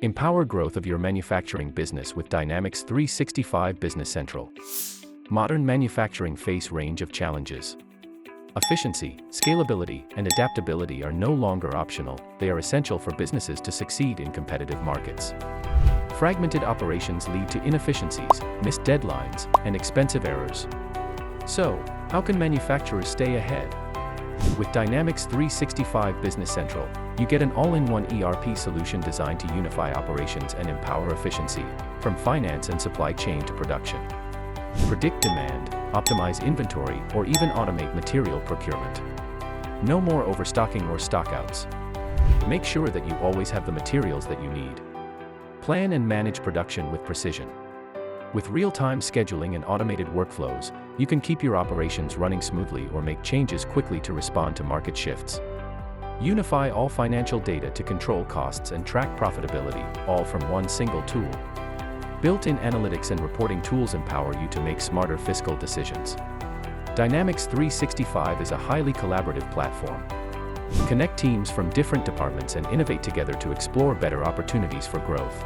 Empower growth of your manufacturing business with Dynamics 365 Business Central. Modern manufacturing face range of challenges. Efficiency, scalability, and adaptability are no longer optional, they are essential for businesses to succeed in competitive markets. Fragmented operations lead to inefficiencies, missed deadlines, and expensive errors. So, how can manufacturers stay ahead? With Dynamics 365 Business Central, you get an all-in-one ERP solution designed to unify operations and empower efficiency, from finance and supply chain to production. Predict demand, optimize inventory, or even automate material procurement. No more overstocking or stockouts. Make sure that you always have the materials that you need. Plan and manage production with precision. With real-time scheduling and automated workflows, you can keep your operations running smoothly or make changes quickly to respond to market shifts. Unify all financial data to control costs and track profitability, all from one single tool. Built-in analytics and reporting tools empower you to make smarter fiscal decisions. Dynamics 365 is a highly collaborative platform. Connect teams from different departments and innovate together to explore better opportunities for growth.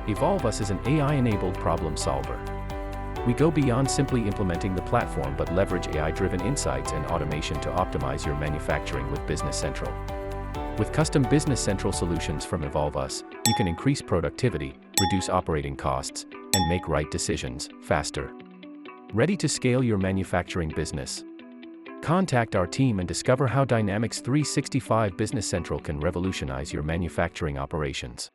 Evolvous is an AI-enabled problem solver. We go beyond simply implementing the platform but leverage AI-driven insights and automation to optimize your manufacturing with Business Central. With custom Business Central solutions from Evolvous, you can increase productivity, reduce operating costs, and make right decisions faster. Ready to scale your manufacturing business? Contact our team and discover how Dynamics 365 Business Central can revolutionize your manufacturing operations.